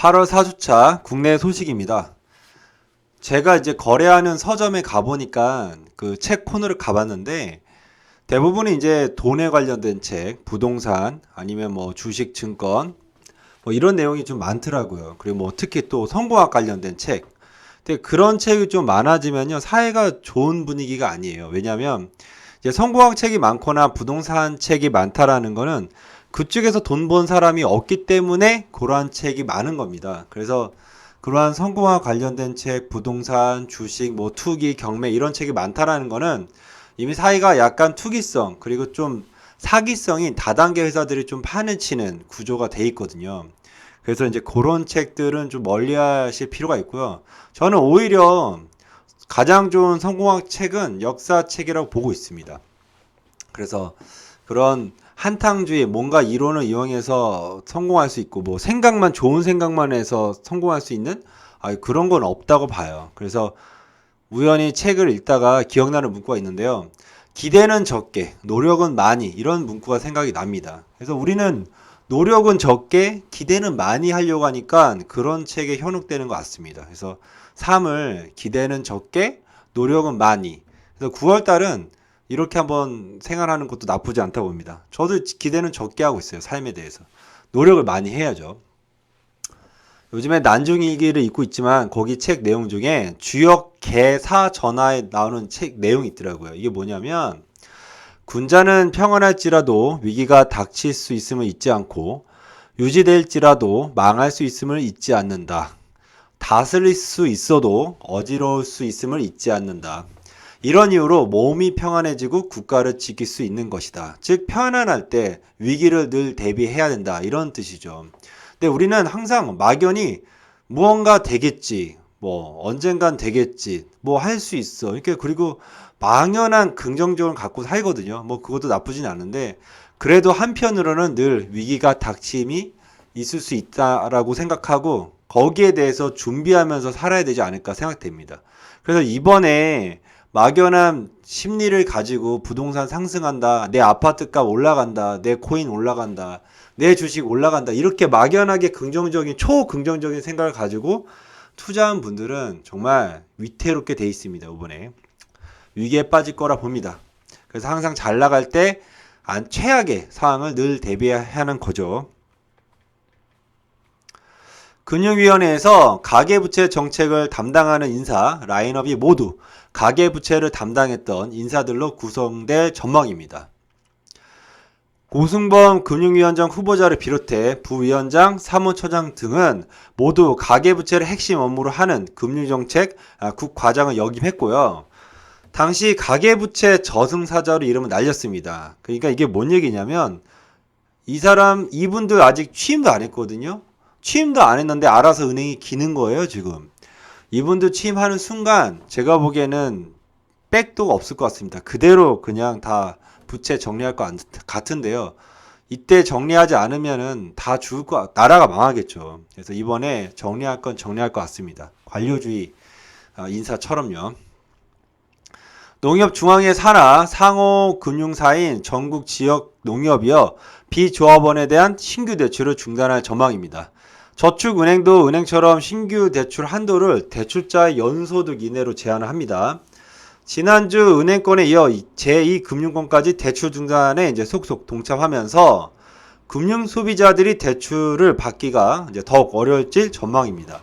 8월 4주차 국내 소식입니다. 제가 이제 거래하는 서점에 가보니까 그 책 코너를 가봤는데 대부분이 이제 돈에 관련된 책, 부동산, 아니면 뭐 주식, 증권, 뭐 이런 내용이 좀 많더라고요. 그리고 뭐 특히 또 성공학 관련된 책. 근데 그런 책이 좀 많아지면요, 사회가 좋은 분위기가 아니에요. 왜냐면 이제 성공학 책이 많거나 부동산 책이 많다라는 거는 그쪽에서 돈 번 사람이 없기 때문에 그러한 책이 많은 겁니다. 그래서 그러한 성공학 관련된 책, 부동산, 주식, 뭐 투기, 경매 이런 책이 많다라는 거는 이미 사회가 약간 투기성 그리고 좀 사기성인 다단계 회사들이 좀 판을 치는 구조가 돼 있거든요. 그래서 이제 그런 책들은 좀 멀리 하실 필요가 있고요. 저는 오히려 가장 좋은 성공학 책은 역사책이라고 보고 있습니다. 그래서 그런 한탕주의, 뭔가 이론을 이용해서 성공할 수 있고 뭐 생각만, 좋은 생각만 해서 성공할 수 있는 그런 건 없다고 봐요. 그래서 우연히 책을 읽다가 기억나는 문구가 있는데요. 기대는 적게, 노력은 많이, 이런 문구가 생각이 납니다. 그래서 우리는 노력은 적게, 기대는 많이 하려고 하니까 그런 책에 현혹되는 것 같습니다. 그래서 삶을 기대는 적게, 노력은 많이. 그래서 9월 달은 이렇게 한번 생활하는 것도 나쁘지 않다고 봅니다. 저도 기대는 적게 하고 있어요. 삶에 대해서. 노력을 많이 해야죠. 요즘에 난중일기를 읽고 있지만 거기 책 내용 중에 주역 개사 전하에 나오는 책 내용이 있더라고요. 이게 뭐냐면 군자는 평안할지라도 위기가 닥칠 수 있음을 잊지 않고 유지될지라도 망할 수 있음을 잊지 않는다. 다스릴 수 있어도 어지러울 수 있음을 잊지 않는다. 이런 이유로 몸이 평안해지고 국가를 지킬 수 있는 것이다. 즉 편안할 때 위기를 늘 대비해야 된다. 이런 뜻이죠. 근데 우리는 항상 막연히 무언가 되겠지, 뭐 언젠간 되겠지, 뭐 할 수 있어. 이렇게 그리고 막연한 긍정적으로 갖고 살거든요. 뭐 그것도 나쁘진 않은데 그래도 한편으로는 늘 위기가 닥침이 있을 수 있다라고 생각하고 거기에 대해서 준비하면서 살아야 되지 않을까 생각됩니다. 그래서 이번에 막연한 심리를 가지고 부동산 상승한다, 내 아파트값 올라간다, 내 코인 올라간다, 내 주식 올라간다, 이렇게 막연하게 긍정적인 초긍정적인 생각을 가지고 투자한 분들은 정말 위태롭게 돼 있습니다. 이번에 위기에 빠질 거라 봅니다. 그래서 항상 잘 나갈 때 최악의 상황을 늘 대비해야 하는 거죠. 금융위원회에서 가계부채 정책을 담당하는 인사 라인업이 모두 가계부채를 담당했던 인사들로 구성될 전망입니다. 고승범 금융위원장 후보자를 비롯해 부위원장, 사무처장 등은 모두 가계부채를 핵심 업무로 하는 금융정책 국과장을 역임했고요. 당시 가계부채 저승사자로 이름을 날렸습니다. 그러니까 이게 뭔 얘기냐면 이분들 아직 취임도 안 했거든요. 취임도 안 했는데 알아서 은행이 기는 거예요, 지금. 이분들 취임하는 순간 제가 보기에는 백도 없을 것 같습니다. 그대로 그냥 다 부채 정리할 것 같은데요. 이때 정리하지 않으면은 다 죽을 나라가 망하겠죠. 그래서 이번에 정리할 건 정리할 것 같습니다. 관료주의 인사처럼요. 농협중앙회 산하 상호금융사인 전국 지역 농협이요, 비조합원에 대한 신규 대출을 중단할 전망입니다. 저축은행도 은행처럼 신규 대출 한도를 대출자의 연소득 이내로 제한을 합니다. 지난주 은행권에 이어 제2금융권까지 대출 중단에 이제 속속 동참하면서 금융 소비자들이 대출을 받기가 이제 더욱 어려워질 전망입니다.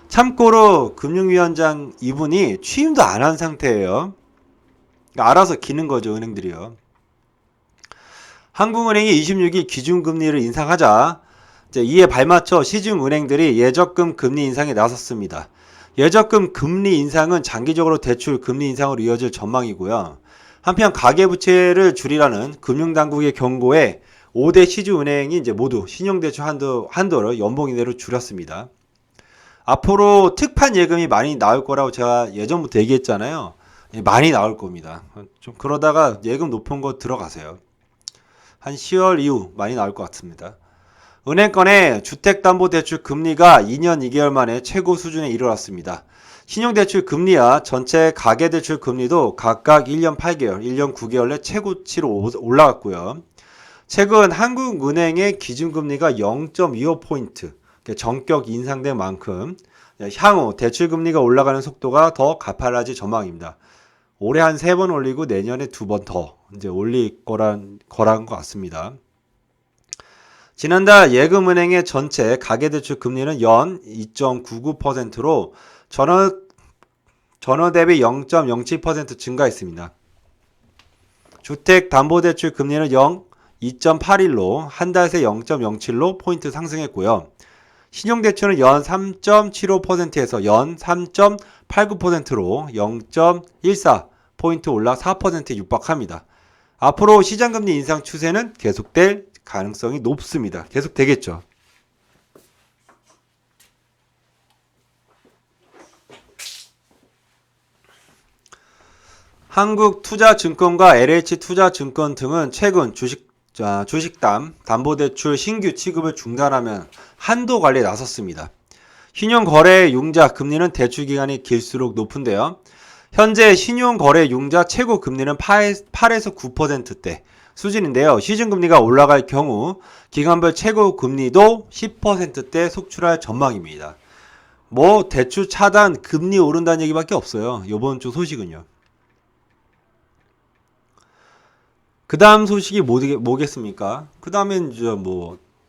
참고로 금융위원장 이분이 취임도 안 한 상태예요. 그러니까 알아서 기는 거죠, 은행들이요. 한국은행이 26일 기준금리를 인상하자 이에 발맞춰 시중은행들이 예적금 금리 인상에 나섰습니다. 예적금 금리 인상은 장기적으로 대출 금리 인상으로 이어질 전망이고요. 한편 가계부채를 줄이라는 금융당국의 경고에 5대 시중은행이 이제 모두 신용대출 한도를 연봉 이내로 줄였습니다. 앞으로 특판 예금이 많이 나올 거라고 제가 예전부터 얘기했잖아요. 많이 나올 겁니다. 좀 그러다가 예금 높은 거 들어가세요. 한 10월 이후 많이 나올 것 같습니다. 은행권의 주택담보대출 금리가 2년 2개월 만에 최고 수준에 이르렀습니다. 신용대출 금리와 전체 가계대출 금리도 각각 1년 8개월, 1년 9개월 내 최고치로 올라갔고요. 최근 한국은행의 기준금리가 0.25포인트, 전격 인상된 만큼 향후 대출금리가 올라가는 속도가 더 가팔라질 전망입니다. 올해 한 3번 올리고 내년에 2번 더 이제 올릴 거란 것 같습니다. 지난달 예금은행의 전체 가계대출 금리는 연 2.99%로 전월 대비 0.07% 증가했습니다. 주택담보대출 금리는 연 2.81로 한 달 새 0.07로 포인트 상승했고요. 신용대출은 연 3.75%에서 연 3.89%로 0.14포인트 올라 4%에 육박합니다. 앞으로 시장금리 인상 추세는 계속될 가능성이 높습니다. 계속되겠죠. 한국투자증권과 LH투자증권 등은 최근 주식담보대출 신규 취급을 중단하면 한도 관리에 나섰습니다. 신용거래 융자 금리는 대출 기간이 길수록 높은데요. 현재 신용거래 융자 최고 금리는 8에서 9%대 수준인데요. 시중금리가 올라갈 경우 기간별 최고 금리도 10%대 속출할 전망입니다. 대출 차단, 금리 오른다는 얘기밖에 없어요. 이번 주 소식은요. 그 다음 소식이 뭐겠습니까? 그 다음엔 이제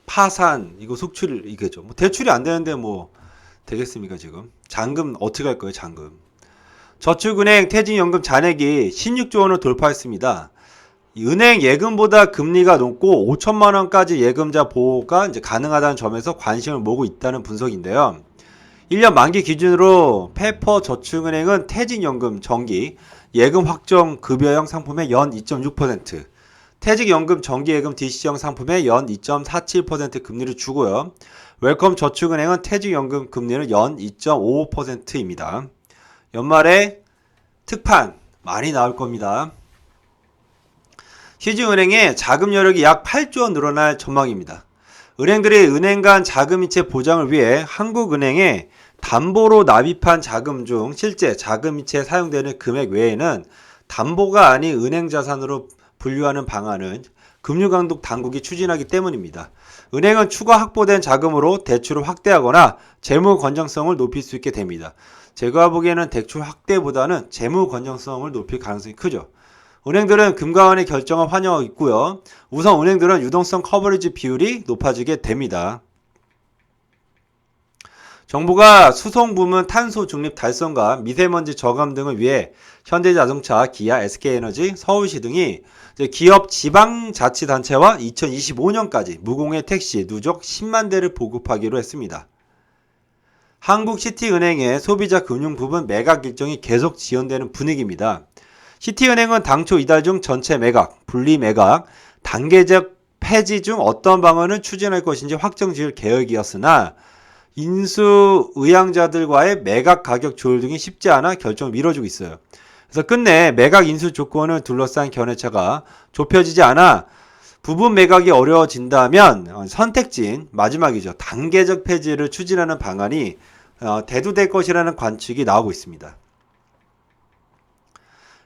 파산, 이거 속출이겠죠. 대출이 안 되는데 되겠습니까, 지금? 잔금 어떻게 할 거예요, 잔금? 저축은행 퇴직연금 잔액이 16조 원을 돌파했습니다. 은행 예금보다 금리가 높고 5천만 원까지 예금자 보호가 이제 가능하다는 점에서 관심을 모으고 있다는 분석인데요. 1년 만기 기준으로 페퍼 저축은행은 퇴직연금 정기 예금 확정 급여형 상품의 연 2.6%, 퇴직연금 정기예금 DC형 상품의 연 2.47% 금리를 주고요. 웰컴 저축은행은 퇴직연금 금리는 연 2.55%입니다. 연말에 특판 많이 나올 겁니다. 시중은행의 자금 여력이 약 8조 원 늘어날 전망입니다. 은행들이 은행 간 자금이체 보장을 위해 한국은행에 담보로 납입한 자금 중 실제 자금이체에 사용되는 금액 외에는 담보가 아닌 은행 자산으로 분류하는 방안은 금융감독 당국이 추진하기 때문입니다. 은행은 추가 확보된 자금으로 대출을 확대하거나 재무 건전성을 높일 수 있게 됩니다. 제가 보기에는 대출 확대보다는 재무 건전성을 높일 가능성이 크죠. 은행들은 금감원의 결정을 환영하고 있고요. 우선 은행들은 유동성 커버리지 비율이 높아지게 됩니다. 정부가 수송부문 탄소 중립 달성과 미세먼지 저감 등을 위해 현대자동차, 기아, SK에너지, 서울시 등이 기업 지방자치단체와 2025년까지 무공해 택시, 누적 10만 대를 보급하기로 했습니다. 한국시티은행의 소비자 금융 부분 매각 일정이 계속 지연되는 분위기입니다. 시티은행은 당초 이달 중 전체 매각, 분리 매각, 단계적 폐지 중 어떤 방안을 추진할 것인지 확정 지을 계획이었으나 인수 의향자들과의 매각 가격 조율 등이 쉽지 않아 결정을 미뤄지고 있어요. 그래서 끝내 매각 인수 조건을 둘러싼 견해차가 좁혀지지 않아 부분 매각이 어려워진다면 선택지인 마지막이죠. 단계적 폐지를 추진하는 방안이 대두될 것이라는 관측이 나오고 있습니다.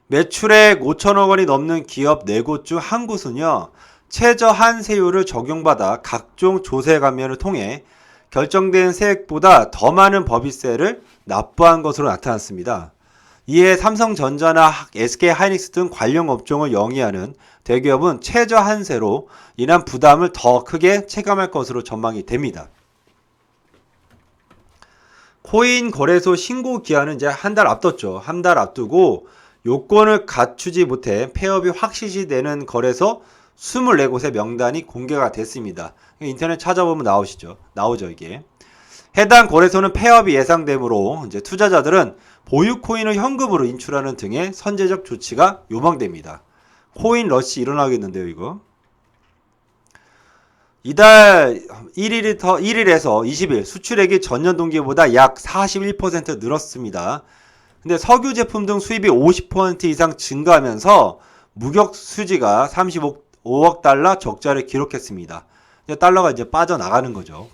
매출액 5천억 원이 넘는 기업 4곳 중 한 곳은요. 최저한세율을 적용받아 각종 조세 감면을 통해 결정된 세액보다 더 많은 법인세를 납부한 것으로 나타났습니다. 이에 삼성전자나 SK하이닉스 등 관련 업종을 영위하는 대기업은 최저한세로 인한 부담을 더 크게 체감할 것으로 전망이 됩니다. 코인 거래소 신고 기한은 이제 한 달 앞뒀죠. 한 달 앞두고 요건을 갖추지 못해 폐업이 확실시되는 거래소 24곳의 명단이 공개가 됐습니다. 인터넷 찾아보면 나오죠, 이게. 해당 거래소는 폐업이 예상되므로 이제 투자자들은 보유 코인을 현금으로 인출하는 등의 선제적 조치가 요망됩니다. 코인 러시 일어나겠는데요, 이거. 이달 1일에서 20일 수출액이 전년 동기보다 약 41% 늘었습니다. 근데 석유 제품 등 수입이 50% 이상 증가하면서 무역 수지가 35억 달러 적자를 기록했습니다. 달러가 이제 빠져나가는 거죠.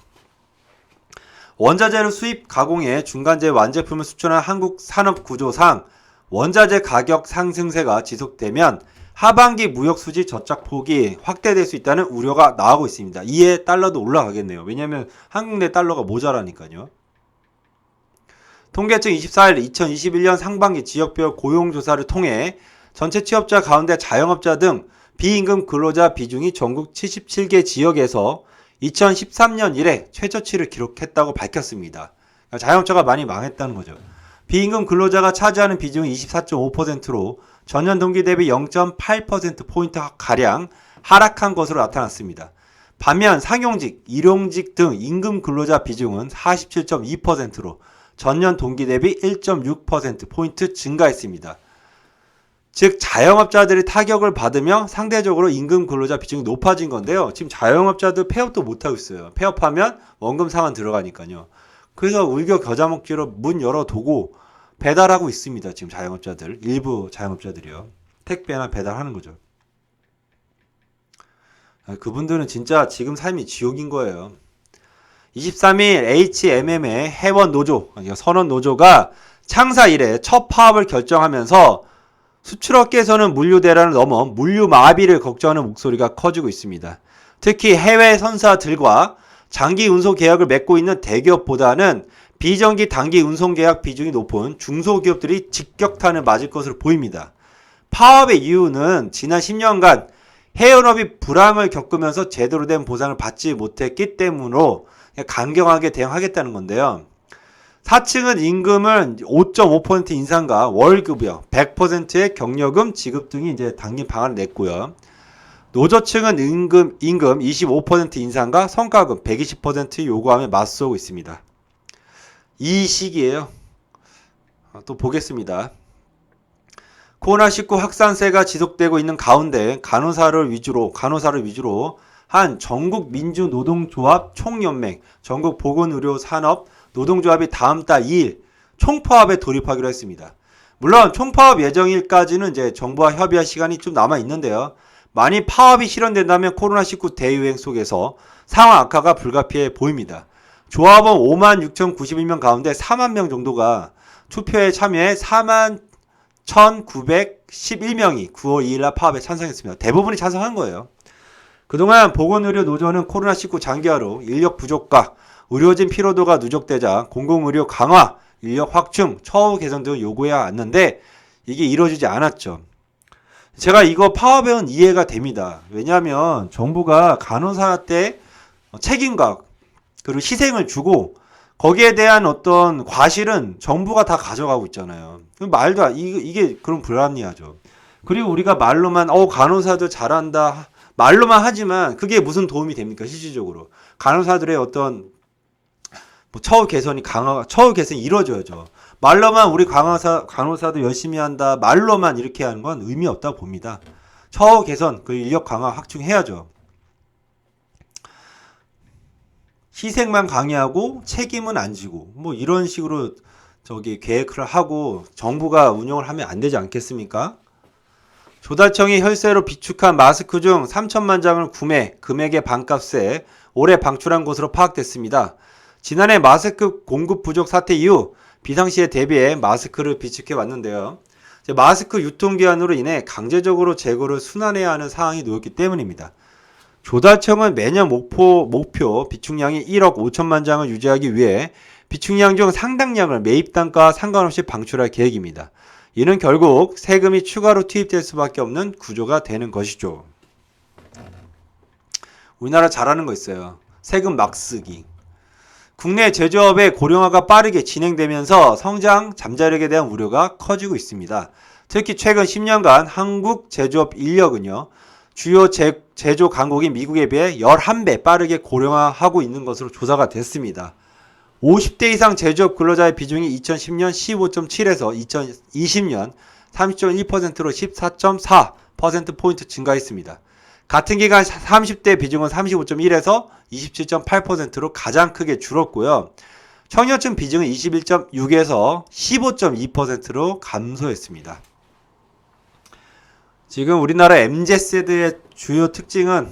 원자재를 수입 가공해 중간재 완제품을 수출하는 한국 산업 구조상 원자재 가격 상승세가 지속되면 하반기 무역 수지 저착 폭이 확대될 수 있다는 우려가 나오고 있습니다. 이에 달러도 올라가겠네요. 왜냐하면 한국 내 달러가 모자라니까요. 통계청 24일 2021년 상반기 지역별 고용조사를 통해 전체 취업자 가운데 자영업자 등 비임금 근로자 비중이 전국 77개 지역에서 2013년 이래 최저치를 기록했다고 밝혔습니다. 그러니까 자영업자가 많이 망했다는 거죠. 비임금 근로자가 차지하는 비중이 24.5%로 전년 동기 대비 0.8%포인트 가량 하락한 것으로 나타났습니다. 반면 상용직, 일용직 등 임금 근로자 비중은 47.2%로 전년 동기 대비 1.6%포인트 증가했습니다. 즉 자영업자들이 타격을 받으며 상대적으로 임금 근로자 비중이 높아진 건데요. 지금 자영업자들 폐업도 못하고 있어요. 폐업하면 원금 상환 들어가니까요. 그래서 울겨 겨자 먹기로 문 열어두고 배달하고 있습니다. 지금 자영업자들, 일부 자영업자들이요. 택배나 배달하는 거죠. 그분들은 진짜 지금 삶이 지옥인 거예요. 23일 HMM의 회원 노조, 선원 노조가 창사 이래 첫 파업을 결정하면서 수출업계에서는 물류 대란을 넘어 물류 마비를 걱정하는 목소리가 커지고 있습니다. 특히 해외 선사들과 장기 운송 계약을 맺고 있는 대기업보다는 비정기 단기 운송 계약 비중이 높은 중소기업들이 직격탄을 맞을 것으로 보입니다. 파업의 이유는 지난 10년간 해운업이 불황을 겪으면서 제대로 된 보상을 받지 못했기 때문으로 강경하게 대응하겠다는 건데요. 사측은 임금을 5.5% 인상과 월급여 100%의 경력금 지급 등이 이제 당긴 방안을 냈고요. 노조 측은 임금 25% 인상과 성과금 120% 요구하며 맞서고 있습니다. 이 시기에요. 또 보겠습니다. 코로나19 확산세가 지속되고 있는 가운데 간호사를 위주로 한 전국민주노동조합 총연맹, 전국보건의료산업 노동조합이 다음 달 2일 총파업에 돌입하기로 했습니다. 물론 총파업 예정일까지는 이제 정부와 협의할 시간이 좀 남아 있는데요. 만일 파업이 실현된다면 코로나19 대유행 속에서 상황 악화가 불가피해 보입니다. 조합원 56,091명 가운데 4만 명 정도가 투표에 참여해 41,911명이 9월 2일날 파업에 찬성했습니다. 대부분이 찬성한 거예요. 그동안 보건의료 노조는 코로나19 장기화로 인력 부족과 의료진 피로도가 누적되자 공공의료 강화, 인력 확충, 처우 개선 등을 요구해 왔는데 이게 이루어지지 않았죠. 제가 이거 파업은 이해가 됩니다. 왜냐하면 정부가 간호사 때 책임과 그리고 희생을 주고 거기에 대한 어떤 과실은 정부가 다 가져가고 있잖아요. 말도 이게 그럼 불합리하죠. 그리고 우리가 말로만 간호사도 잘한다 말로만 하지만 그게 무슨 도움이 됩니까? 실질적으로 간호사들의 어떤 처우 개선이 이루어져야죠. 말로만 우리 간호사도 열심히 한다 말로만 이렇게 하는 건 의미 없다고 봅니다. 처우 개선, 그 인력 강화 확충해야죠. 희생만 강요하고 책임은 안 지고 뭐 이런 식으로 계획을 하고 정부가 운영을 하면 안 되지 않겠습니까? 조달청이 혈세로 비축한 마스크 중 3천만 장을 구매, 금액의 반값에 올해 방출한 것으로 파악됐습니다. 지난해 마스크 공급 부족 사태 이후 비상시에 대비해 마스크를 비축해 왔는데요. 마스크 유통기한으로 인해 강제적으로 재고를 순환해야 하는 상황이 놓였기 때문입니다. 조달청은 매년 목표 비축량이 1억 5천만 장을 유지하기 위해 비축량 중 상당량을 매입단가와 상관없이 방출할 계획입니다. 이는 결국 세금이 추가로 투입될 수밖에 없는 구조가 되는 것이죠. 우리나라 잘하는 거 있어요. 세금 막 쓰기. 국내 제조업의 고령화가 빠르게 진행되면서 성장 잠자력에 대한 우려가 커지고 있습니다. 특히 최근 10년간 한국 제조업 인력은요. 주요 제조 강국인 미국에 비해 11배 빠르게 고령화하고 있는 것으로 조사가 됐습니다. 50대 이상 제조업 근로자의 비중이 2010년 15.7에서 2020년 30.1%로 14.4%포인트 증가했습니다. 같은 기간 30대 비중은 35.1에서 27.8%로 가장 크게 줄었고요. 청년층 비중은 21.6에서 15.2%로 감소했습니다. 지금 우리나라 MZ세대의 주요 특징은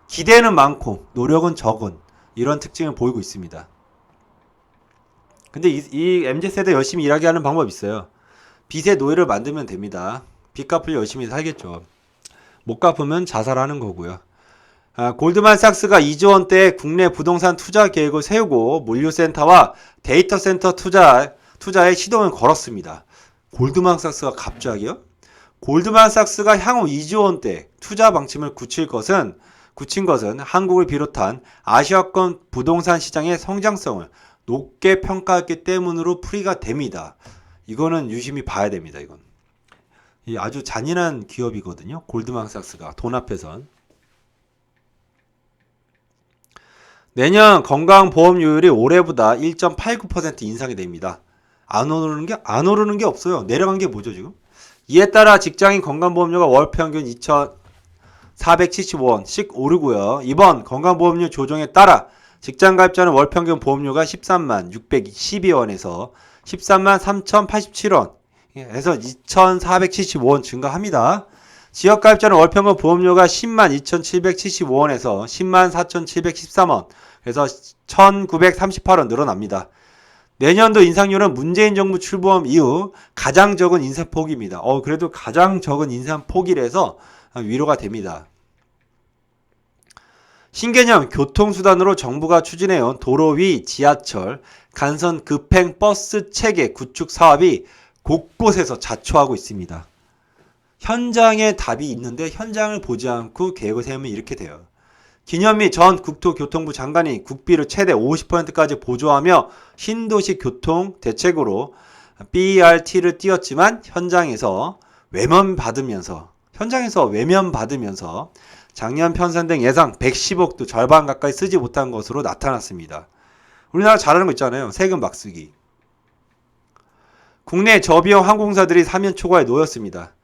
기대는 많고 노력은 적은 이런 특징을 보이고 있습니다. 근데 이 MZ세대 열심히 일하게 하는 방법이 있어요. 빚의 노예를 만들면 됩니다. 빚 갚을 열심히 살겠죠. 못 갚으면 자살하는 거고요. 골드만삭스가 2조 원대의 국내 부동산 투자 계획을 세우고 물류센터와 데이터 센터 투자에 시동을 걸었습니다. 골드만삭스가 갑자기요? 골드만삭스가 향후 2조 원대 투자 방침을 굳힌 것은 한국을 비롯한 아시아권 부동산 시장의 성장성을 높게 평가했기 때문으로 풀이가 됩니다. 이거는 유심히 봐야 됩니다. 이건 아주 잔인한 기업이거든요. 골드만삭스가 돈 앞에선. 내년 건강보험료율이 올해보다 1.89% 인상이 됩니다. 안 오르는 게 없어요. 내려간 게 뭐죠, 지금? 이에 따라 직장인 건강보험료가 월 평균 2,475원씩 오르고요. 이번 건강보험료 조정에 따라 직장 가입자는 월 평균 보험료가 13만 612원에서 13만 3,087원 에서 2,475원 증가합니다. 지역 가입자는 월 평균 보험료가 10만 2,775원에서 10만 4,713원 그래서 1,938원 늘어납니다. 내년도 인상률은 문재인 정부 출범 이후 가장 적은 인상폭입니다. 그래도 가장 적은 인상폭이라서 위로가 됩니다. 신개념 교통수단으로 정부가 추진해온 도로 위 지하철, 간선 급행 버스 체계 구축 사업이 곳곳에서 자초하고 있습니다. 현장에 답이 있는데 현장을 보지 않고 계획을 세우면 이렇게 돼요. 김현미 전 국토교통부 장관이 국비를 최대 50%까지 보조하며 신도시 교통 대책으로 BRT를 띄웠지만 현장에서 외면받으면서 작년 편성된 예상 110억도 절반 가까이 쓰지 못한 것으로 나타났습니다. 우리나라 잘하는 거 있잖아요. 세금 막 쓰기. 국내 저비용 항공사들이 사면 초과에 놓였습니다.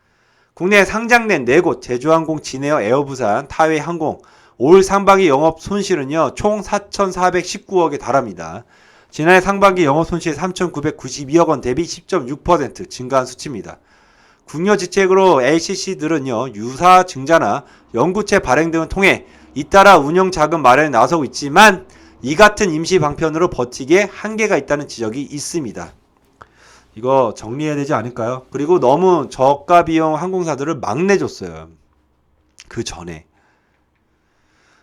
국내에 상장된 4곳 제주항공, 진에어, 에어부산, 타웨이항공 올 상반기 영업 손실은요 총 4,419억에 달합니다. 지난해 상반기 영업 손실 3,992억 원 대비 10.6% 증가한 수치입니다. 국유지책으로 LCC들은요 유사 증자나 연구체 발행 등을 통해 잇따라 운영 자금 마련에 나서고 있지만 이 같은 임시 방편으로 버티기에 한계가 있다는 지적이 있습니다. 이거 정리해야 되지 않을까요? 그리고 너무 저가 비용 항공사들을 막 내줬어요. 그 전에.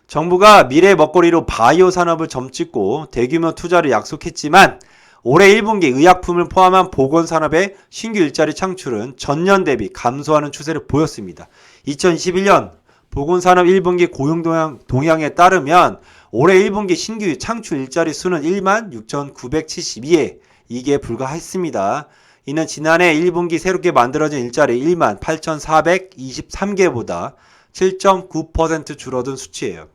정부가 미래 먹거리로 바이오 산업을 점찍고 대규모 투자를 약속했지만 올해 1분기 의약품을 포함한 보건산업의 신규 일자리 창출은 전년 대비 감소하는 추세를 보였습니다. 2021년 보건산업 1분기 고용 동향에 따르면 올해 1분기 신규 창출 일자리 수는 1만 6,972회 이게 불과했습니다. 이는 지난해 1분기 새롭게 만들어진 일자리 1만 8,423개보다 7.9% 줄어든 수치예요.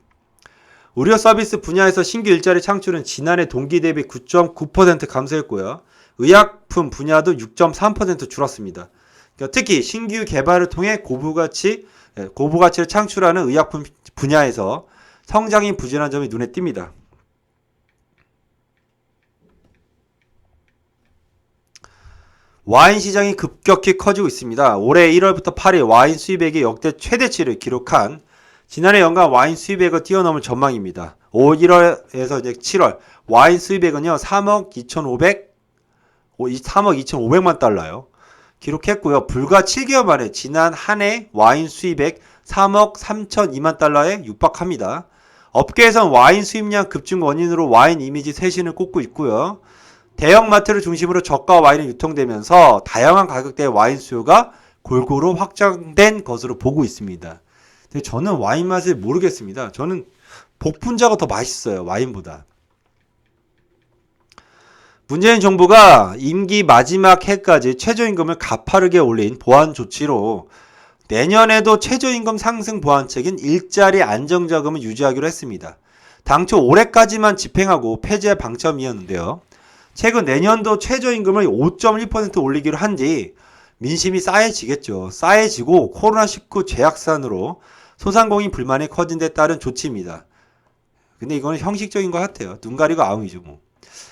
의료 서비스 분야에서 신규 일자리 창출은 지난해 동기 대비 9.9% 감소했고요. 의약품 분야도 6.3% 줄었습니다. 그러니까 특히 신규 개발을 통해 고부가치를 창출하는 의약품 분야에서 성장이 부진한 점이 눈에 띕니다. 와인 시장이 급격히 커지고 있습니다. 올해 1월부터 8일 와인 수입액이 역대 최대치를 기록한 지난해 연간 와인 수입액을 뛰어넘을 전망입니다. 1월에서 이제 7월 와인 수입액은요 3억 2,500만 달러요. 기록했고요. 불과 7개월 만에 지난 한 해 와인 수입액 3억 3,002만 달러에 육박합니다. 업계에선 와인 수입량 급증 원인으로 와인 이미지 쇄신을 꼽고 있고요. 대형마트를 중심으로 저가 와인이 유통되면서 다양한 가격대의 와인 수요가 골고루 확장된 것으로 보고 있습니다. 근데 저는 와인 맛을 모르겠습니다. 저는 복분자가 더 맛있어요. 와인보다. 문재인 정부가 임기 마지막 해까지 최저임금을 가파르게 올린 보완 조치로 내년에도 최저임금 상승 보완책인 일자리 안정자금을 유지하기로 했습니다. 당초 올해까지만 집행하고 폐지할 방침이었는데요. 최근 내년도 최저임금을 5.1% 올리기로 한 뒤 민심이 싸해지겠죠. 싸해지고 코로나19 재확산으로 소상공인 불만이 커진 데 따른 조치입니다. 근데 이거는 형식적인 것 같아요. 눈 가리고 아웅이죠 뭐.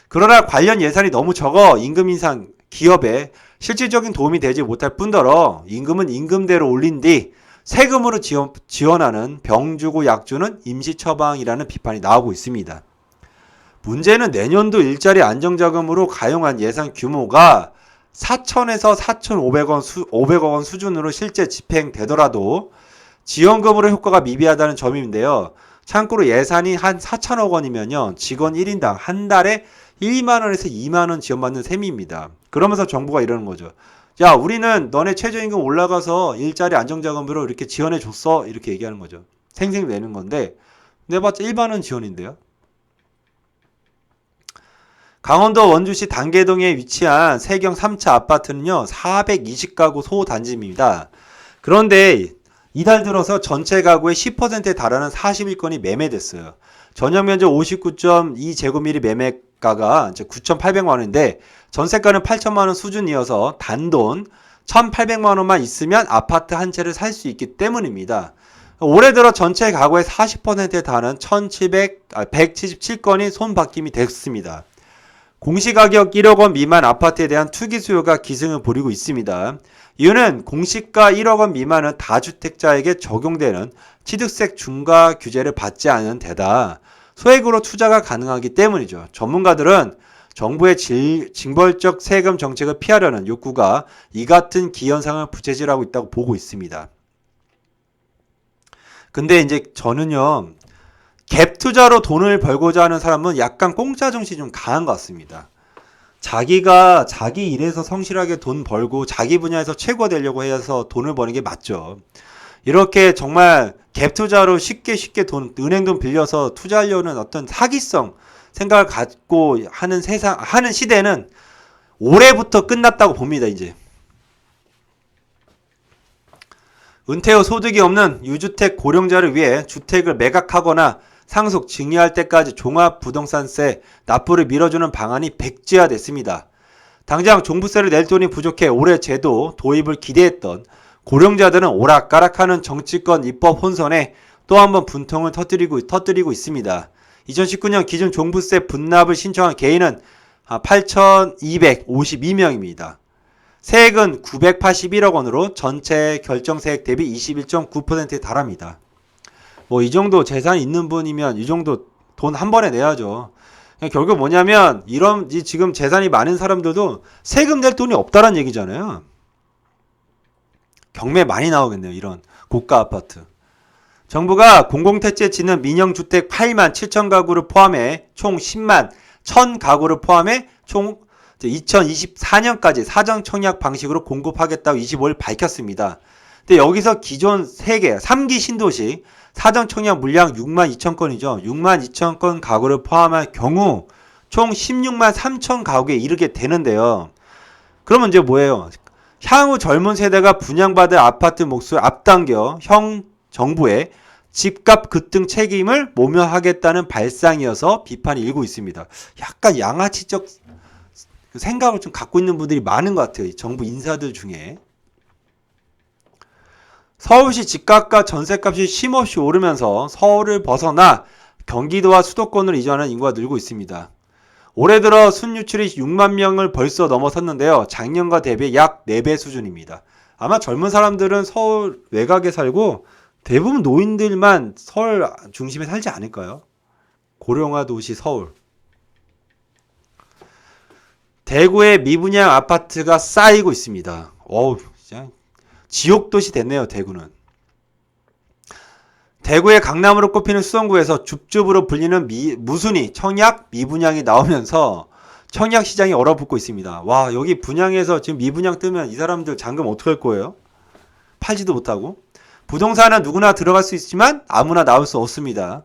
그러나 관련 예산이 너무 적어 임금 인상 기업에 실질적인 도움이 되지 못할 뿐더러 임금은 임금대로 올린 뒤 세금으로 지원하는 병주고 약주는 임시처방이라는 비판이 나오고 있습니다. 문제는 내년도 일자리 안정자금으로 가용한 예산 규모가 4천에서 4,500원 500억 원 수준으로 실제 집행되더라도 지원금으로 효과가 미비하다는 점인데요. 참고로 예산이 한 4천억 원이면요. 직원 1인당 한 달에 1만 원에서 2만 원 지원받는 셈입니다. 그러면서 정부가 이러는 거죠. 야, 우리는 너네 최저임금 올라가서 일자리 안정자금으로 이렇게 지원해 줬어. 이렇게 얘기하는 거죠. 생생 내는 건데 내봤자 1만 원 지원인데요. 강원도 원주시 단계동에 위치한 세경 3차 아파트는요. 420가구 소단지입니다. 그런데 이달 들어서 전체 가구의 10%에 달하는 41건이 매매됐어요. 전용면적 59.2제곱미리 매매가가 이제 9,800만 원인데 전세가는 8천만 원 수준이어서 단돈 1,800만 원만 있으면 아파트 한 채를 살 수 있기 때문입니다. 올해 들어 전체 가구의 40%에 달하는 177건이 손바뀜이 됐습니다. 공시가격 1억 원 미만 아파트에 대한 투기 수요가 기승을 부리고 있습니다. 이유는 공시가 1억 원 미만은 다주택자에게 적용되는 취득세 중과 규제를 받지 않은 데다 소액으로 투자가 가능하기 때문이죠. 전문가들은 정부의 징벌적 세금 정책을 피하려는 욕구가 이 같은 기현상을 부채질하고 있다고 보고 있습니다. 근데 이제 저는요. 갭 투자로 돈을 벌고자 하는 사람은 약간 공짜 정신이 좀 강한 것 같습니다. 자기가 자기 일에서 성실하게 돈 벌고 자기 분야에서 최고가 되려고 해서 돈을 버는 게 맞죠. 이렇게 정말 갭 투자로 쉽게 은행 돈 빌려서 투자하려는 어떤 사기성 생각을 갖고 하는 하는 시대는 올해부터 끝났다고 봅니다, 이제. 은퇴 후 소득이 없는 유주택 고령자를 위해 주택을 매각하거나 상속 증여할 때까지 종합부동산세 납부를 밀어주는 방안이 백지화됐습니다. 당장 종부세를 낼 돈이 부족해 올해 제도 도입을 기대했던 고령자들은 오락가락하는 정치권 입법 혼선에 또 한 번 분통을 터뜨리고 있습니다. 2019년 기준 종부세 분납을 신청한 개인은 8,252명입니다. 세액은 981억 원으로 전체 결정세액 대비 21.9%에 달합니다. 뭐 이 정도 재산이 있는 분이면 이 정도 돈 한 번에 내야죠. 결국 뭐냐면 이런 지금 재산이 많은 사람들도 세금 낼 돈이 없다란 얘기잖아요. 경매 많이 나오겠네요. 이런 고가 아파트. 정부가 공공택지에 짓는 민영주택 8만 7천 가구를 포함해 총 10만 1천 가구를 포함해 총 2024년까지 사전 청약 방식으로 공급하겠다고 25일 밝혔습니다. 근데 여기서 기존 3개, 3기 신도시 사전 청약 물량 6만 2천 건이죠. 6만 2천 건 가구를 포함할 경우 총 16만 3천 가구에 이르게 되는데요. 그러면 이제 뭐예요? 향후 젊은 세대가 분양받을 아파트 몫을 앞당겨 정부의 집값 급등 책임을 모면하겠다는 발상이어서 비판이 일고 있습니다. 약간 양아치적 생각을 좀 갖고 있는 분들이 많은 것 같아요. 정부 인사들 중에. 서울시 집값과 전세값이 쉼없이 오르면서 서울을 벗어나 경기도와 수도권으로 이전하는 인구가 늘고 있습니다. 올해 들어 순유출이 6만 명을 벌써 넘어섰는데요. 작년과 대비 약 4배 수준입니다. 아마 젊은 사람들은 서울 외곽에 살고 대부분 노인들만 서울 중심에 살지 않을까요? 고령화 도시 서울. 대구의 미분양 아파트가 쌓이고 있습니다. 진짜 지옥도시 됐네요, 대구는. 대구의 강남으로 꼽히는 수성구에서 줍줍으로 불리는 무순위, 청약, 미분양이 나오면서 청약 시장이 얼어붙고 있습니다. 와, 여기 분양해서 지금 미분양 뜨면 이 사람들 잔금 어떡할 거예요? 팔지도 못하고. 부동산은 누구나 들어갈 수 있지만 아무나 나올 수 없습니다.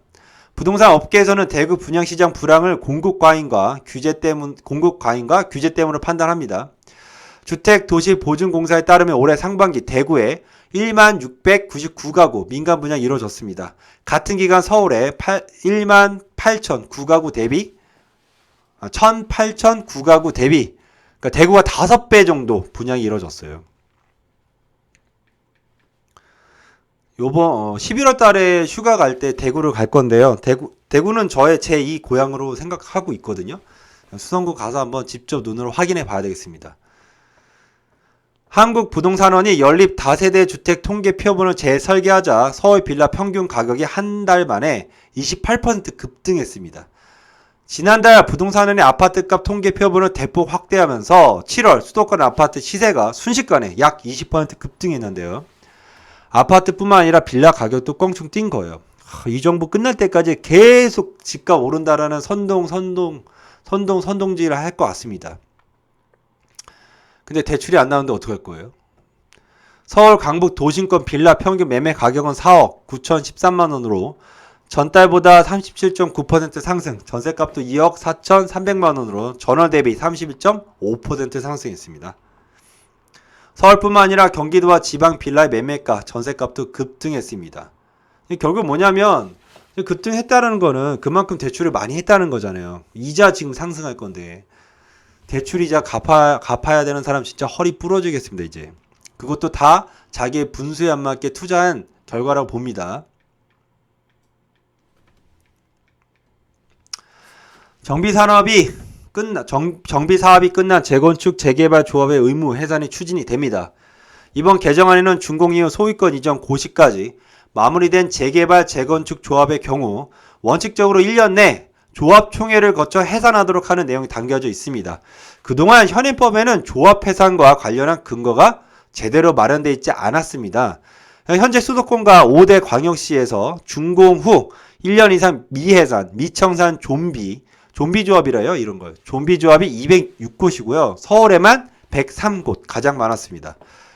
부동산 업계에서는 대구 분양시장 불황을 공급 과잉과 규제 때문으로 판단합니다. 주택도시보증공사에 따르면 올해 상반기 대구에 1만 699가구 민간 분양이 이루어졌습니다. 같은 기간 서울에 1만 8,009가구 대비 1,008,009가구 대비 그러니까 대구가 5배 정도 분양이 이루어졌어요. 요번 11월 달에 휴가 갈 때 대구를 갈 건데요. 대구는 저의 제2 고향으로 생각하고 있거든요. 수성구 가서 한번 직접 눈으로 확인해 봐야 되겠습니다. 한국부동산원이 연립 다세대 주택 통계 표본을 재설계하자 서울 빌라 평균 가격이 한 달 만에 28% 급등했습니다. 지난달 부동산은행 아파트값 통계표본을 대폭 확대하면서 7월 수도권 아파트 시세가 순식간에 약 20% 급등했는데요. 아파트뿐만 아니라 빌라 가격도 껑충 뛴 거예요. 이 정부 끝날 때까지 계속 집값 오른다라는 선동질을 할 것 같습니다. 근데 대출이 안 나오는데 어떡할 거예요? 서울 강북 도심권 빌라 평균 매매 가격은 4억 9,013만 원으로 전달보다 37.9% 상승, 전세값도 2억 4,300만 원으로 전월 대비 31.5% 상승했습니다. 서울뿐만 아니라 경기도와 지방 빌라의 매매가, 전세값도 급등했습니다. 결국 뭐냐면 급등했다는 거는 그만큼 대출을 많이 했다는 거잖아요. 이자 지금 상승할 건데 대출이자 갚아야 되는 사람 진짜 허리 부러지겠습니다. 이제 그것도 다 자기의 분수에 안 맞게 투자한 결과라고 봅니다. 정비사업이 끝난 재건축 재개발 조합의 의무 해산이 추진이 됩니다. 이번 개정안에는 준공 이후 소유권 이전 고시까지 마무리된 재개발 재건축 조합의 경우 원칙적으로 1년 내 조합총회를 거쳐 해산하도록 하는 내용이 담겨져 있습니다. 그동안 현행법에는 조합 해산과 관련한 근거가 제대로 마련되어 있지 않았습니다. 현재 수도권과 5대 광역시에서 준공 후 1년 이상 미해산, 미청산 좀비 조합이라요. 이런 걸. 좀비 조합이 206곳이고요. 서울에만 103곳, 가장 많았습니다.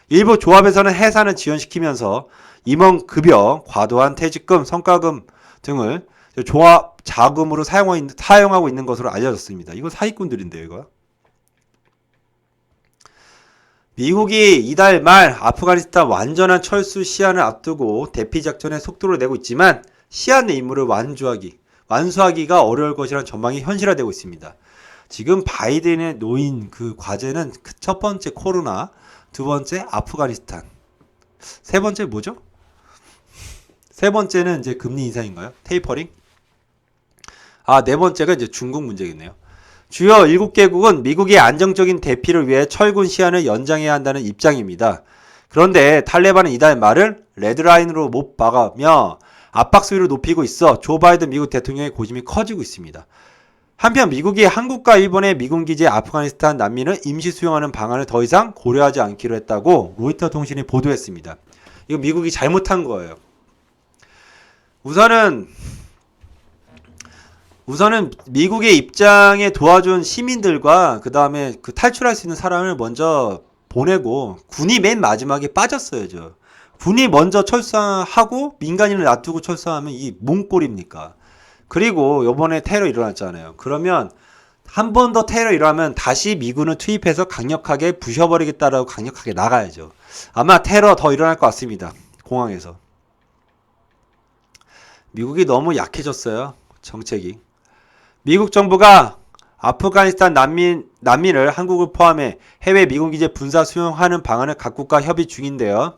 일부 조합에서는 해산을 지연시키면서 임원급여, 과도한 퇴직금, 성과금 등을 조합 자금으로 사용하고 있는 것으로 알려졌습니다. 이거 사기꾼들인데요, 이거. 미국이 이달 말 아프가니스탄 완전한 철수 시한을 앞두고 대피작전에 속도를 내고 있지만 시한 내 임무를 완수하기가 어려울 것이라는 전망이 현실화되고 있습니다. 지금 바이든의 놓인 그 과제는 첫 번째 코로나, 두 번째 아프가니스탄, 세 번째 뭐죠? 세 번째는 이제 금리 인상인가요? 테이퍼링? 네 번째가 이제 중국 문제겠네요. 주요 7개국은 미국의 안정적인 대피를 위해 철군 시한을 연장해야 한다는 입장입니다. 그런데 탈레반은 이달 말을 레드라인으로 못 박으며 압박 수위를 높이고 있어 조 바이든 미국 대통령의 고심이 커지고 있습니다. 한편 미국이 한국과 일본의 미군 기지에 아프가니스탄 난민을 임시 수용하는 방안을 더 이상 고려하지 않기로 했다고 로이터 통신이 보도했습니다. 이거 미국이 잘못한 거예요. 우선은 미국의 입장에 도와준 시민들과 그 다음에 그 탈출할 수 있는 사람을 먼저 보내고 군이 맨 마지막에 빠졌어야죠. 군이 먼저 철수하고 민간인을 놔두고 철수하면 이 뭔 꼴입니까? 그리고 요번에 테러 일어났잖아요. 그러면 한 번 더 테러 일어나면 다시 미군을 투입해서 강력하게 부셔버리겠다라고 강력하게 나가야죠. 아마 테러 더 일어날 것 같습니다. 공항에서. 미국이 너무 약해졌어요. 정책이. 미국 정부가 아프가니스탄 난민을 한국을 포함해 해외 미군 기지에 분사 수용하는 방안을 각국과 협의 중인데요.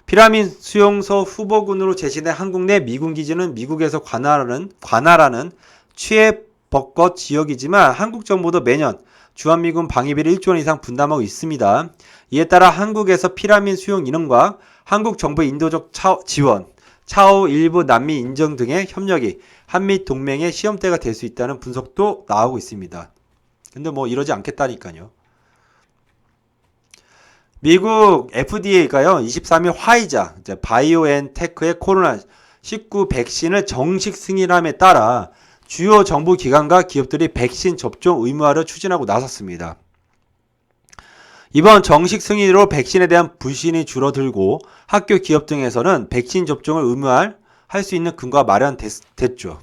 피라민 수용소 후보군으로 제시된 한국 내 미군 기지는 미국에서 관할하는 취해 벚꽃 지역이지만 한국 정부도 매년 주한미군 방위비를 1조 원 이상 분담하고 있습니다. 이에 따라 한국에서 피라민 수용 인원과 한국 정부의 인도적 지원, 차후 일부 난민 인정 등의 협력이 한미 동맹의 시험대가 될 수 있다는 분석도 나오고 있습니다. 근데 뭐 이러지 않겠다니까요. 미국 FDA가요, 23일 화이자, 바이오엔테크의 코로나19 백신을 정식 승인함에 따라 주요 정부 기관과 기업들이 백신 접종 의무화를 추진하고 나섰습니다. 이번 정식 승인으로 백신에 대한 불신이 줄어들고 학교, 기업 등에서는 백신 접종을 의무화할 수 있는 근거가 마련됐죠.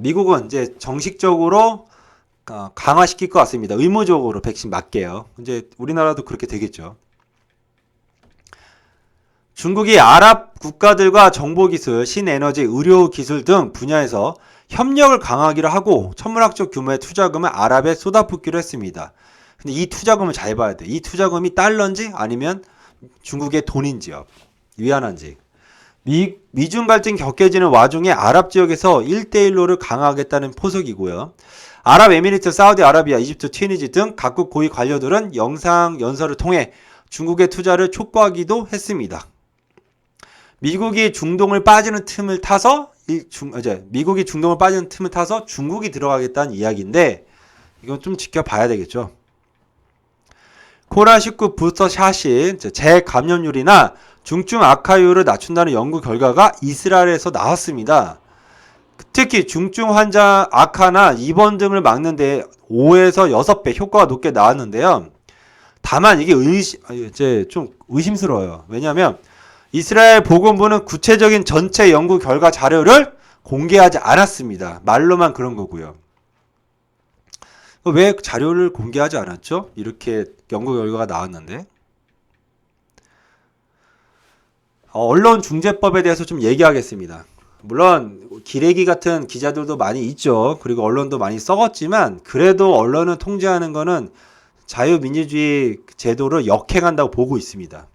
미국은 이제 정식적으로 강화시킬 것 같습니다. 의무적으로 백신 맞게요. 이제 우리나라도 그렇게 되겠죠. 중국이 아랍 국가들과 정보기술, 신에너지, 의료기술 등 분야에서 협력을 강화하기로 하고 천문학적 규모의 투자금을 아랍에 쏟아붓기로 했습니다. 근데 이 투자금을 잘 봐야 돼. 이 투자금이 달러인지 아니면 중국의 돈인지요. 위안한지. 미중 갈등이 격해지는 와중에 아랍 지역에서 1대1로를 강화하겠다는 포석이고요. 아랍에미리트, 사우디아라비아, 이집트, 튀니지 등 각국 고위 관료들은 영상 연설을 통해 중국의 투자를 촉구하기도 했습니다. 미국이 중동을 빠지는 틈을 타서 이제 미국이 중동을 빠지는 틈을 타서 중국이 들어가겠다는 이야기인데 이건 좀 지켜봐야 되겠죠. 코로나19 부스터 샷이 재감염률이나 중증 악화율을 낮춘다는 연구 결과가 이스라엘에서 나왔습니다. 특히 중증 환자 악화나 입원 등을 막는 데 5에서 6배 효과가 높게 나왔는데요. 다만 이게 이제 좀 의심스러워요. 왜냐하면 이스라엘 보건부는 구체적인 전체 연구 결과 자료를 공개하지 않았습니다. 말로만 그런 거고요. 왜 자료를 공개하지 않았죠? 이렇게 연구 결과가 나왔는데. 언론중재법에 대해서 좀 얘기하겠습니다. 물론 기레기 같은 기자들도 많이 있죠. 그리고 언론도 많이 썩었지만 그래도 언론을 통제하는 거는 자유민주주의 제도를 역행한다고 보고 있습니다.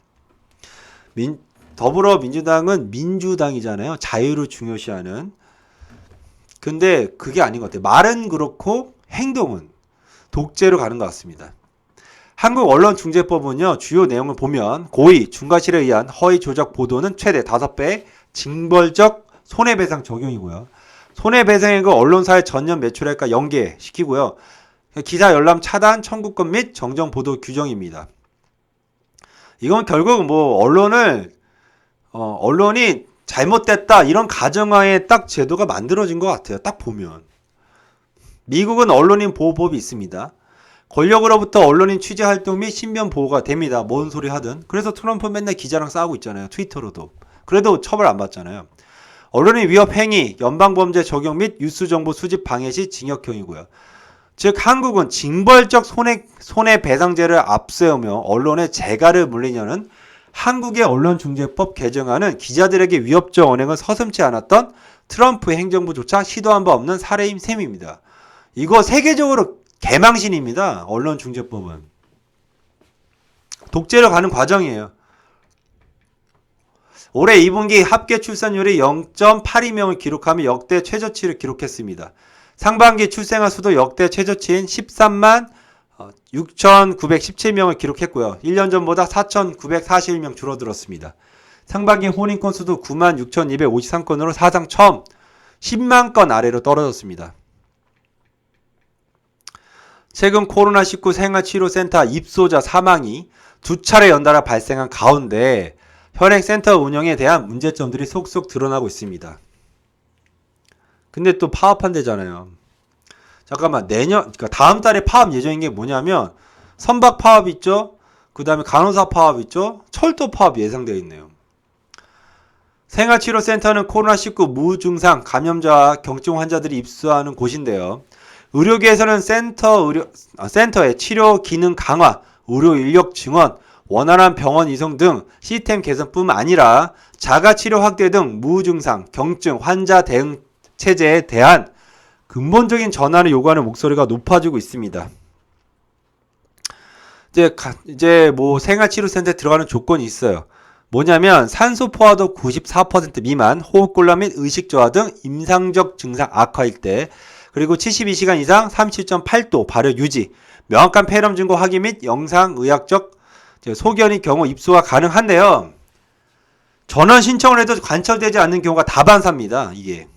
더불어민주당은 민주당이잖아요. 자유를 중요시하는. 근데 그게 아닌 것 같아요. 말은 그렇고 행동은 독재로 가는 것 같습니다. 한국언론중재법은요. 주요 내용을 보면 고의, 중과실에 의한 허위 조작 보도는 최대 5배의 징벌적 손해배상 적용이고요. 손해배상액을 언론사의 전년 매출액과 연계시키고요. 기사 열람 차단 청구권 및 정정 보도 규정입니다. 이건 결국 뭐 언론이 잘못됐다 이런 가정하에 딱 제도가 만들어진 것 같아요. 딱 보면. 미국은 언론인 보호법이 있습니다. 권력으로부터 언론인 취재 활동 및 신변 보호가 됩니다. 뭔 소리 하든. 그래서 트럼프 맨날 기자랑 싸우고 있잖아요. 트위터로도. 그래도 처벌 안 받잖아요. 언론인 위협 행위, 연방범죄 적용 및 뉴스 정보 수집 방해 시 징역형이고요. 즉 한국은 징벌적 손해배상제를 앞세우며 언론의 재갈을 물리려는 한국의 언론중재법 개정안은 기자들에게 위협적 언행을 서슴지 않았던 트럼프 행정부조차 시도한 바 없는 사례인 셈입니다. 이거 세계적으로 개망신입니다. 언론중재법은. 독재로 가는 과정이에요. 올해 2분기 합계 출산율이 0.82명을 기록하며 역대 최저치를 기록했습니다. 상반기 출생아 수도 역대 최저치인 13만 6,917명을 기록했고요. 1년 전보다 4,941명 줄어들었습니다. 상반기 혼인 건수도 9만 6,253건으로 사상 처음 10만 건 아래로 떨어졌습니다. 최근 코로나19 생활치료센터 입소자 사망이 2차례 연달아 발생한 가운데 현행 센터 운영에 대한 문제점들이 속속 드러나고 있습니다. 근데 또 파업한대잖아요. 잠깐만 그러니까 다음 달에 파업 예정인 게 뭐냐면 선박 파업 있죠? 그 다음에 간호사 파업 있죠? 철도 파업 예상되어 있네요. 생활치료센터는 코로나19 무증상 감염자와 경증 환자들이 입소하는 곳인데요. 의료계에서는 센터의 치료 기능 강화, 의료 인력 증원, 원활한 병원 이송 등 시스템 개선뿐만 아니라 자가치료 확대 등 무증상, 경증 환자 대응 체제에 대한 근본적인 전환을 요구하는 목소리가 높아지고 있습니다. 이제 뭐 생활치료센터에 들어가는 조건이 있어요. 뭐냐면 산소 포화도 94% 미만, 호흡곤란 및 의식저하 등 임상적 증상 악화일 때, 그리고 72시간 이상 37.8도 발열 유지, 명확한 폐렴 증거 확인 및 영상의학적 소견의 경우 입소가 가능한데요. 전원 신청을 해도 관철되지 않는 경우가 다반사입니다. 이게.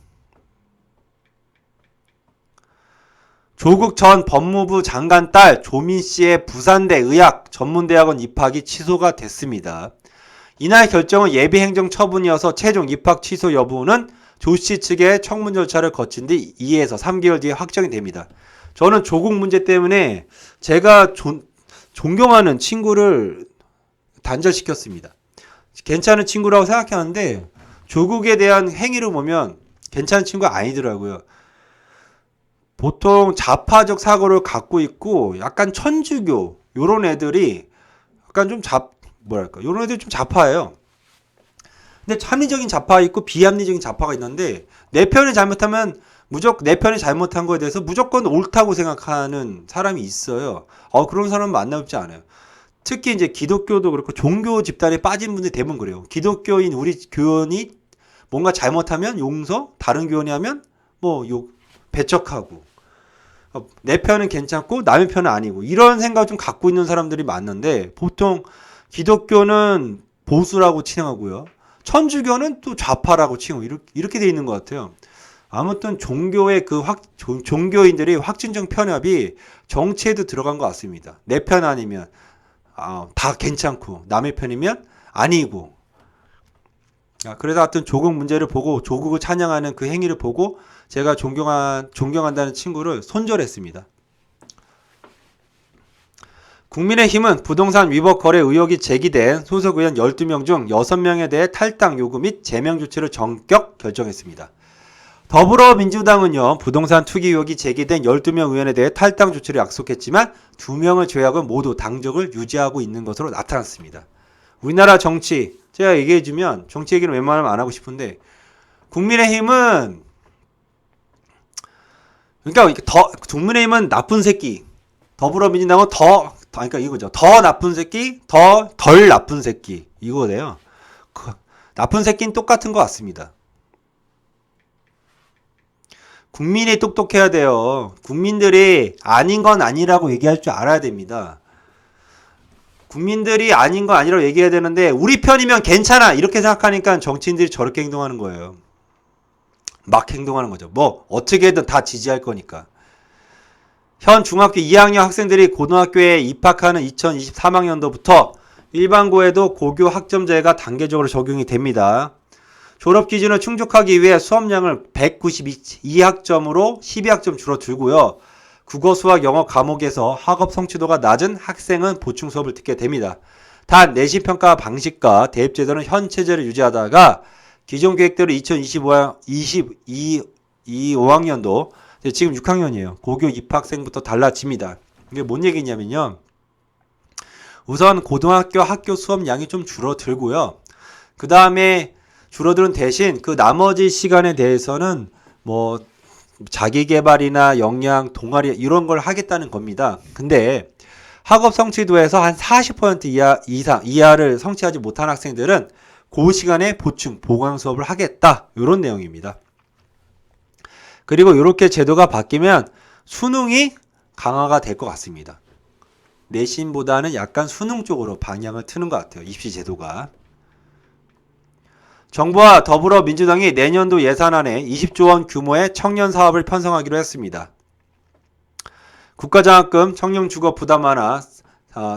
조국 전 법무부 장관 딸 조민씨의 부산대 의학 전문대학원 입학이 취소가 됐습니다. 이날 결정은 예비행정 처분이어서 최종 입학 취소 여부는 조씨 측의 청문 절차를 거친 뒤 2에서 3개월 뒤에 확정이 됩니다. 저는 조국 문제 때문에 제가 존경하는 친구를 단절시켰습니다. 괜찮은 친구라고 생각하는데 조국에 대한 행위를 보면 괜찮은 친구가 아니더라고요. 보통 좌파적 사고를 갖고 있고 약간 천주교 요런 애들이 약간 좀 요런 애들이 좀 좌파예요. 근데 합리적인 좌파가 있고 비합리적인 좌파가 있는데 내 편이 잘못하면 무조건 내 편이 잘못한 거에 대해서 무조건 옳다고 생각하는 사람이 있어요. 그런 사람은 만나보지 않아요. 특히 이제 기독교도 그렇고 종교 집단에 빠진 분들이 대부분 그래요. 기독교인 우리 교원이 뭔가 잘못하면 용서, 다른 교원이 하면 배척하고 내 편은 괜찮고 남의 편은 아니고 이런 생각을 좀 갖고 있는 사람들이 많은데 보통 기독교는 보수라고 칭하고요. 천주교는 또 좌파라고 치고 이렇게 돼 있는 것 같아요. 아무튼 종교의 종교인들이 확진적 편협이 정치에도 들어간 것 같습니다. 내 편 아니면 다 괜찮고 남의 편이면 아니고. 그래서 하여튼 조국 문제를 보고 조국을 찬양하는 그 행위를 보고 제가 존경한다는 친구를 손절했습니다. 국민의힘은 부동산 위법 거래 의혹이 제기된 소속 의원 12명 중 6명에 대해 탈당 요구 및 제명 조치를 전격 결정했습니다. 더불어민주당은요, 부동산 투기 의혹이 제기된 12명 의원에 대해 탈당 조치를 약속했지만 2명을 제외하고 모두 당적을 유지하고 있는 것으로 나타났습니다. 우리나라 정치, 제가 얘기해주면 정치 얘기는 웬만하면 안 하고 싶은데, 국민의힘은 국민의힘은 나쁜 새끼, 더불어민주당은 그러니까 이거죠. 더 나쁜 새끼, 덜 나쁜 새끼, 이거네요. 나쁜 새끼는 똑같은 것 같습니다. 국민이 똑똑해야 돼요. 국민들이 아닌 건 아니라고 얘기할 줄 알아야 됩니다. 국민들이 아닌 건 아니라고 얘기해야 되는데 우리 편이면 괜찮아 이렇게 생각하니까 정치인들이 저렇게 행동하는 거예요. 막 행동하는 거죠. 뭐 어떻게든 다 지지할 거니까. 현 중학교 2학년 학생들이 고등학교에 입학하는 2023학년도부터 일반고에도 고교 학점제가 단계적으로 적용이 됩니다. 졸업 기준을 충족하기 위해 수업량을 192학점으로 12학점 줄어들고요. 국어, 수학, 영어 과목에서 학업 성취도가 낮은 학생은 보충 수업을 듣게 됩니다. 단 내신 평가 방식과 대입 제도는 현 체제를 유지하다가 기존 계획대로 2025학년도 지금 6학년이에요. 고교 입학생부터 달라집니다. 이게 뭔 얘기냐면요. 우선 고등학교 학교 수업량이 좀 줄어들고요. 그 다음에 줄어드는 대신 그 나머지 시간에 대해서는 뭐 자기개발이나 역량, 동아리 이런 걸 하겠다는 겁니다. 근데 학업 성취도에서 한 40% 이하를 성취하지 못한 학생들은 그 시간에 보충, 보강 수업을 하겠다. 이런 내용입니다. 그리고 이렇게 제도가 바뀌면 수능이 강화가 될 것 같습니다. 내신보다는 약간 수능 쪽으로 방향을 트는 것 같아요. 입시 제도가. 정부와 더불어민주당이 내년도 예산안에 20조 원 규모의 청년 사업을 편성하기로 했습니다. 국가장학금, 청년 주거 부담 완화,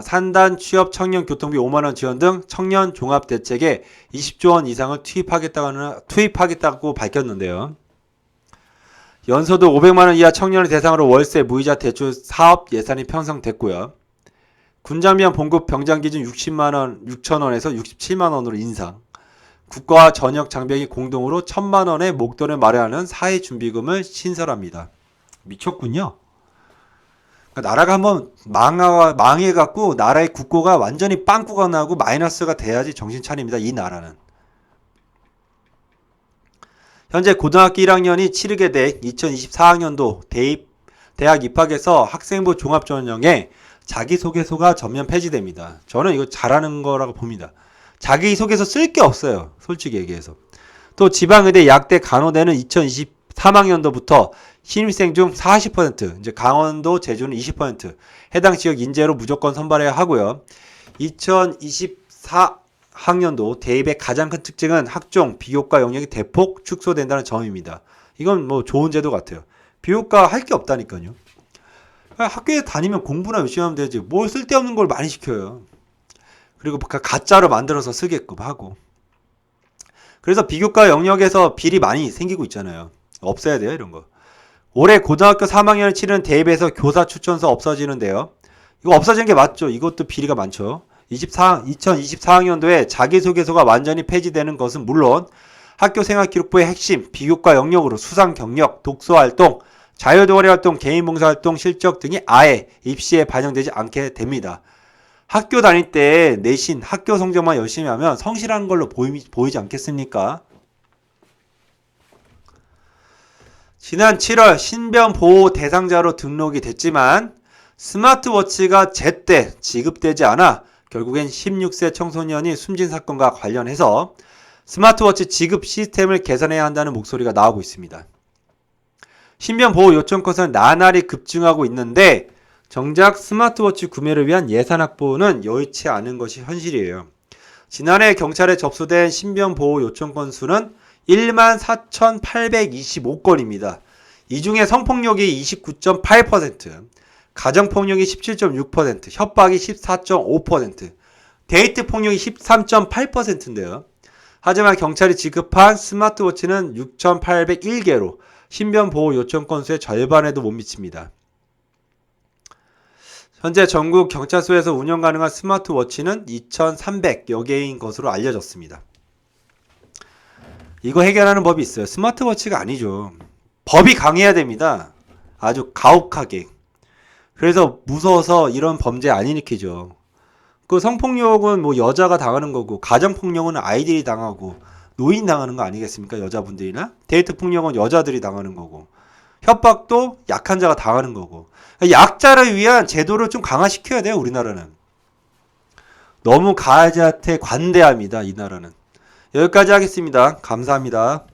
산단 취업 청년 교통비 5만 원 지원 등 청년 종합 대책에 20조 원 이상을 투입하겠다고 밝혔는데요. 연소득 500만 원 이하 청년을 대상으로 월세 무이자 대출 사업 예산이 편성됐고요. 군장비용 봉급 병장 기준 60만 원, 6천 원에서 67만 원으로 인상. 국가와 전역 장병이 공동으로 1,000만 원의 목돈을 마련하는 사회준비금을 신설합니다. 미쳤군요. 그러니까 나라가 한번 망해갖고 나라의 국고가 완전히 빵꾸가 나고 마이너스가 돼야지 정신 차립니다. 이 나라는. 현재 고등학교 1학년이 치르게 될 2024학년도 대학 입학에서 학생부 종합전형에 자기소개서가 전면 폐지됩니다. 저는 이거 잘하는 거라고 봅니다. 자기소개서 쓸 게 없어요. 솔직히 얘기해서. 또 지방의대 약대 간호대는 2023학년도부터 신입생 중 40%, 이제 강원도, 제주는 20% 해당 지역 인재로 무조건 선발해야 하고요. 2024학년도 대입의 가장 큰 특징은 학종, 비교과 영역이 대폭 축소된다는 점입니다. 이건 뭐 좋은 제도 같아요. 비교과 할 게 없다니까요. 학교에 다니면 공부나 열심히 하면 되지. 뭘 쓸데없는 걸 많이 시켜요. 그리고 가짜로 만들어서 쓰게끔 하고. 그래서 비교과 영역에서 비리 많이 생기고 있잖아요. 없애야 돼요, 이런 거. 올해 고등학교 3학년을 치르는 대입에서 교사 추천서 없어지는데요. 이거 없어지는 게 맞죠. 이것도 비리가 많죠. 2024학년도에 자기소개서가 완전히 폐지되는 것은 물론 학교생활기록부의 핵심 비교과 영역으로 수상 경력, 독서활동, 자유동아리 활동, 개인봉사활동, 실적 등이 아예 입시에 반영되지 않게 됩니다. 학교 다닐 때 내신, 학교 성적만 열심히 하면 성실한 걸로 보이지 않겠습니까? 지난 7월 신변보호 대상자로 등록이 됐지만 스마트워치가 제때 지급되지 않아 결국엔 16세 청소년이 숨진 사건과 관련해서 스마트워치 지급 시스템을 개선해야 한다는 목소리가 나오고 있습니다. 신변보호 요청 건수는 나날이 급증하고 있는데 정작 스마트워치 구매를 위한 예산 확보는 여의치 않은 것이 현실이에요. 지난해 경찰에 접수된 신변보호 요청 건수는 14,825건입니다. 이 중에 성폭력이 29.8%, 가정폭력이 17.6%, 협박이 14.5%, 데이트 폭력이 13.8%인데요. 하지만 경찰이 지급한 스마트워치는 6,801개로 신변보호 요청 건수의 절반에도 못 미칩니다. 현재 전국 경찰서에서 운영 가능한 스마트워치는 2,300여 개인 것으로 알려졌습니다. 이거 해결하는 법이 있어요. 스마트워치가 아니죠. 법이 강해야 됩니다. 아주 가혹하게. 그래서 무서워서 이런 범죄 안 일으키죠. 그 성폭력은 뭐 여자가 당하는 거고, 가정폭력은 아이들이 당하고, 노인 당하는 거 아니겠습니까? 여자분들이나? 데이트 폭력은 여자들이 당하는 거고, 협박도 약한 자가 당하는 거고, 약자를 위한 제도를 좀 강화시켜야 돼요, 우리나라는. 너무 가해자한테 관대합니다, 이 나라는. 여기까지 하겠습니다. 감사합니다.